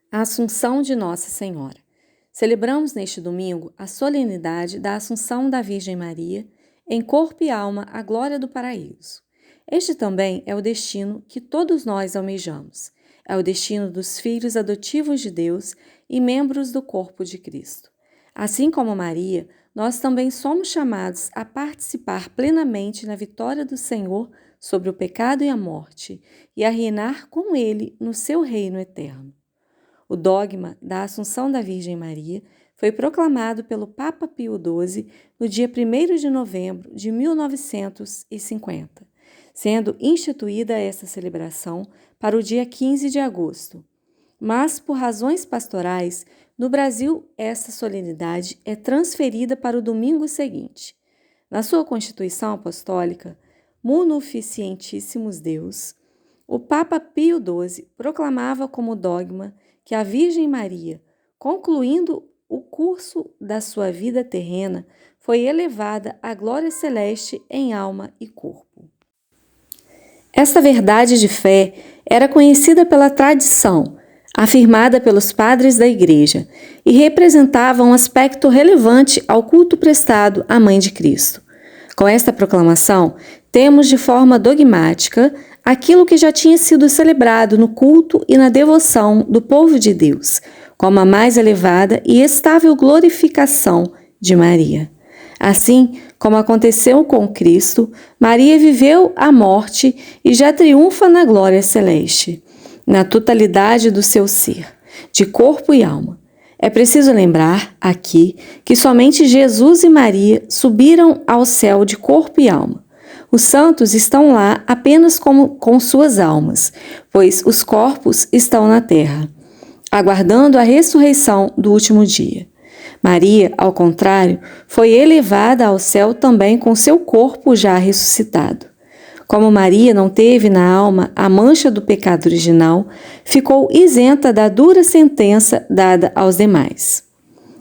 A Assunção de Nossa Senhora. Celebramos neste domingo a solenidade da Assunção da Virgem Maria, em corpo e alma, à glória do paraíso. Este também é o destino que todos nós almejamos. É o destino dos filhos adotivos de Deus e membros do corpo de Cristo. Assim como Maria, nós também somos chamados a participar plenamente na vitória do Senhor sobre o pecado e a morte, e a reinar com Ele no seu reino eterno. O dogma da Assunção da Virgem Maria foi proclamado pelo Papa Pio XII no dia 1º de novembro de 1950, sendo instituída esta celebração para o dia 15 de agosto. Mas, por razões pastorais, no Brasil esta solenidade é transferida para o domingo seguinte. Na sua Constituição Apostólica, Munificentissimus Deus, o Papa Pio XII proclamava como dogma que a Virgem Maria, concluindo o curso da sua vida terrena, foi elevada à glória celeste em alma e corpo. Esta verdade de fé era conhecida pela tradição, afirmada pelos padres da Igreja, e representava um aspecto relevante ao culto prestado à Mãe de Cristo. Com esta proclamação, temos de forma dogmática aquilo que já tinha sido celebrado no culto e na devoção do povo de Deus, como a mais elevada e estável glorificação de Maria. Assim como aconteceu com Cristo, Maria viveu a morte e já triunfa na glória celeste, na totalidade do seu ser, de corpo e alma. É preciso lembrar aqui que somente Jesus e Maria subiram ao céu de corpo e alma. Os santos estão lá apenas com suas almas, pois os corpos estão na terra, aguardando a ressurreição do último dia. Maria, ao contrário, foi elevada ao céu também com seu corpo já ressuscitado. Como Maria não teve na alma a mancha do pecado original, ficou isenta da dura sentença dada aos demais.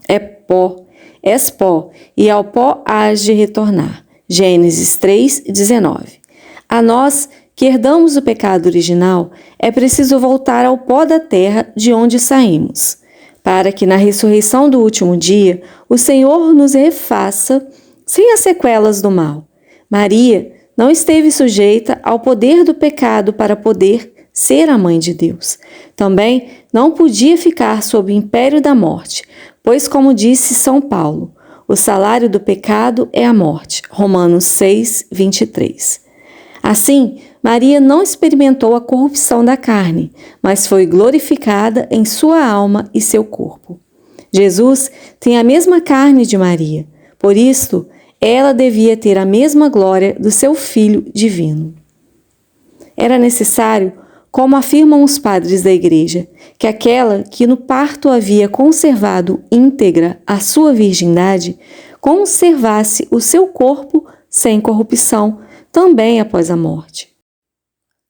És pó, e ao pó hás de retornar. Gênesis 3:19. A nós, que herdamos o pecado original, é preciso voltar ao pó da terra de onde saímos, para que na ressurreição do último dia o Senhor nos refaça sem as sequelas do mal. Maria não esteve sujeita ao poder do pecado para poder ser a mãe de Deus. Também não podia ficar sob o império da morte, pois, como disse São Paulo, o salário do pecado é a morte. Romanos 6:23. Assim, Maria não experimentou a corrupção da carne, mas foi glorificada em sua alma e seu corpo. Jesus tem a mesma carne de Maria, por isto, ela devia ter a mesma glória do seu Filho divino. Era necessário, como afirmam os padres da Igreja, que aquela que no parto havia conservado íntegra a sua virgindade, conservasse o seu corpo sem corrupção, também após a morte.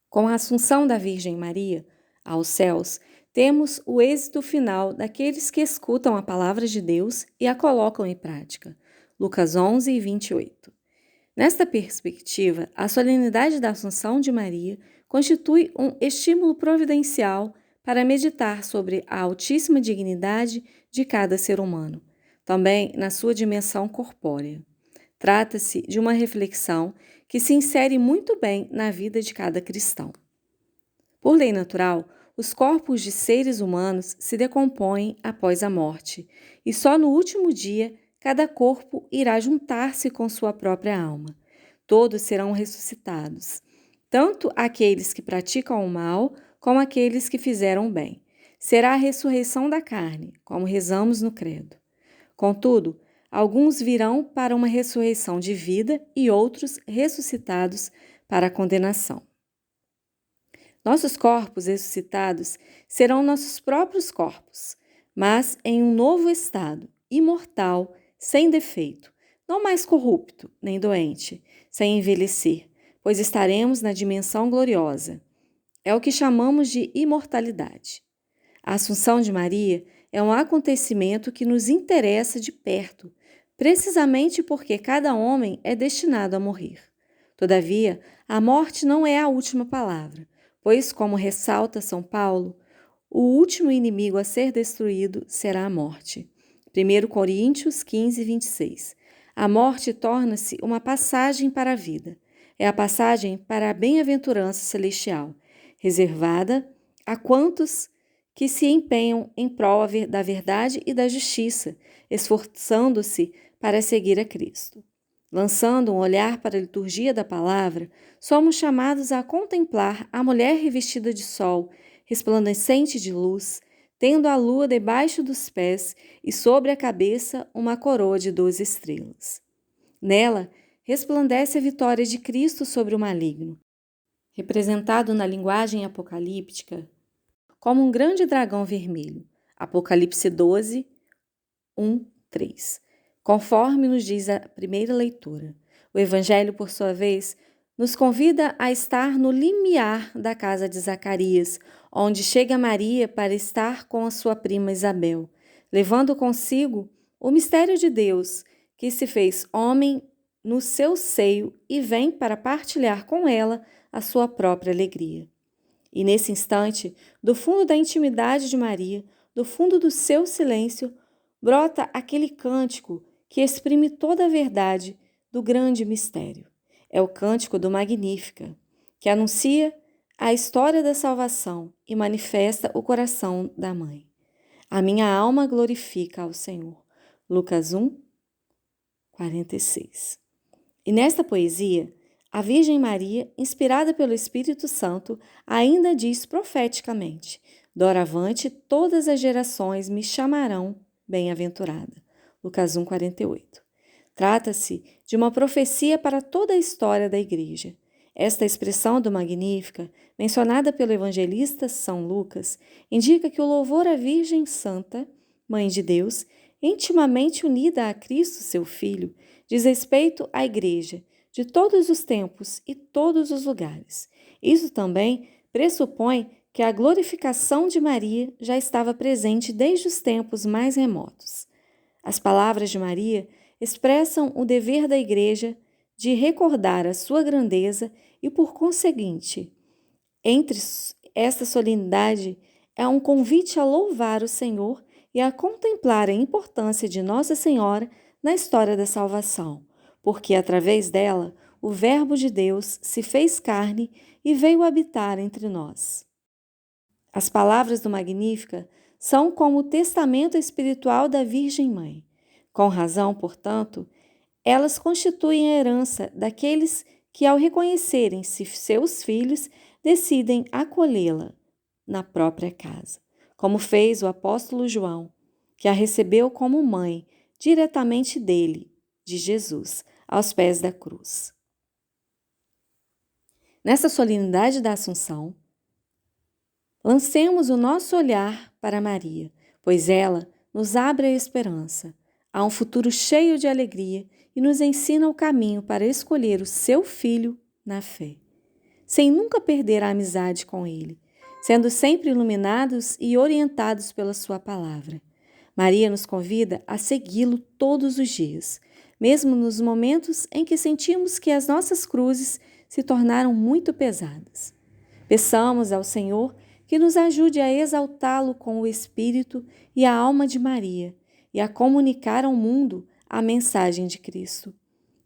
Com a Assunção da Virgem Maria aos céus, temos o êxito final daqueles que escutam a palavra de Deus e a colocam em prática. Lucas 11:28. Nesta perspectiva, a solenidade da Assunção de Maria constitui um estímulo providencial para meditar sobre a altíssima dignidade de cada ser humano, também na sua dimensão corpórea. Trata-se de uma reflexão que se insere muito bem na vida de cada cristão. Por lei natural, os corpos de seres humanos se decompõem após a morte, e só no último dia cada corpo irá juntar-se com sua própria alma. Todos serão ressuscitados, tanto aqueles que praticam o mal, como aqueles que fizeram o bem. Será a ressurreição da carne, como rezamos no credo. Contudo, alguns virão para uma ressurreição de vida e outros ressuscitados para a condenação. Nossos corpos ressuscitados serão nossos próprios corpos, mas em um novo estado, imortal, sem defeito, não mais corrupto nem doente, sem envelhecer, pois estaremos na dimensão gloriosa. É o que chamamos de imortalidade. A Assunção de Maria é um acontecimento que nos interessa de perto, precisamente porque cada homem é destinado a morrer. Todavia, a morte não é a última palavra, pois, como ressalta São Paulo, o último inimigo a ser destruído será a morte. 1 Coríntios 15, 26. A morte torna-se uma passagem para a vida. É a passagem para a bem-aventurança celestial, reservada a quantos que se empenham em prol da verdade e da justiça, esforçando-se para seguir a Cristo. Lançando um olhar para a liturgia da palavra, somos chamados a contemplar a mulher revestida de sol, resplandecente de luz, tendo a lua debaixo dos pés e sobre a cabeça uma coroa de 12 estrelas. Nela, resplandece a vitória de Cristo sobre o maligno, representado na linguagem apocalíptica como um grande dragão vermelho. Apocalipse 12, 1, 3. Conforme nos diz a primeira leitura, o Evangelho, por sua vez, nos convida a estar no limiar da casa de Zacarias, onde chega Maria para estar com a sua prima Isabel, levando consigo o mistério de Deus, que se fez homem no seu seio e vem para partilhar com ela a sua própria alegria. E nesse instante, do fundo da intimidade de Maria, do fundo do seu silêncio, brota aquele cântico que exprime toda a verdade do grande mistério. É o cântico do Magnífica, que anuncia a história da salvação e manifesta o coração da mãe. A minha alma glorifica ao Senhor. Lucas 1, 46. E nesta poesia, a Virgem Maria, inspirada pelo Espírito Santo, ainda diz profeticamente: doravante todas as gerações me chamarão bem-aventurada. Lucas 1, 48. Trata-se de uma profecia para toda a história da Igreja. Esta expressão do Magnífica, mencionada pelo evangelista São Lucas, indica que o louvor à Virgem Santa, Mãe de Deus, intimamente unida a Cristo, seu Filho, diz respeito à Igreja, de todos os tempos e todos os lugares. Isso também pressupõe que a glorificação de Maria já estava presente desde os tempos mais remotos. As palavras de Maria expressam o dever da Igreja de recordar a sua grandeza e, por conseguinte, entre esta solenidade é um convite a louvar o Senhor e a contemplar a importância de Nossa Senhora na história da salvação, porque através dela o Verbo de Deus se fez carne e veio habitar entre nós. As palavras do Magnífica são como o testamento espiritual da Virgem Mãe. Com razão, portanto, elas constituem a herança daqueles que, ao reconhecerem-se seus filhos, decidem acolhê-la na própria casa, como fez o apóstolo João, que a recebeu como mãe diretamente dele, de Jesus, aos pés da cruz. Nessa solenidade da Assunção, lancemos o nosso olhar para Maria, pois ela nos abre a esperança. Há um futuro cheio de alegria e nos ensina o caminho para escolher o seu filho na fé, sem nunca perder a amizade com ele, sendo sempre iluminados e orientados pela sua palavra. Maria nos convida a segui-lo todos os dias, mesmo nos momentos em que sentimos que as nossas cruzes se tornaram muito pesadas. Peçamos ao Senhor que nos ajude a exaltá-lo com o espírito e a alma de Maria e a comunicar ao mundo a mensagem de Cristo.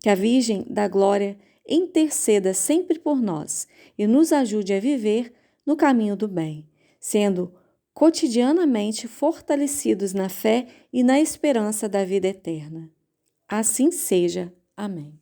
Que a Virgem da Glória interceda sempre por nós e nos ajude a viver no caminho do bem, sendo cotidianamente fortalecidos na fé e na esperança da vida eterna. Assim seja. Amém.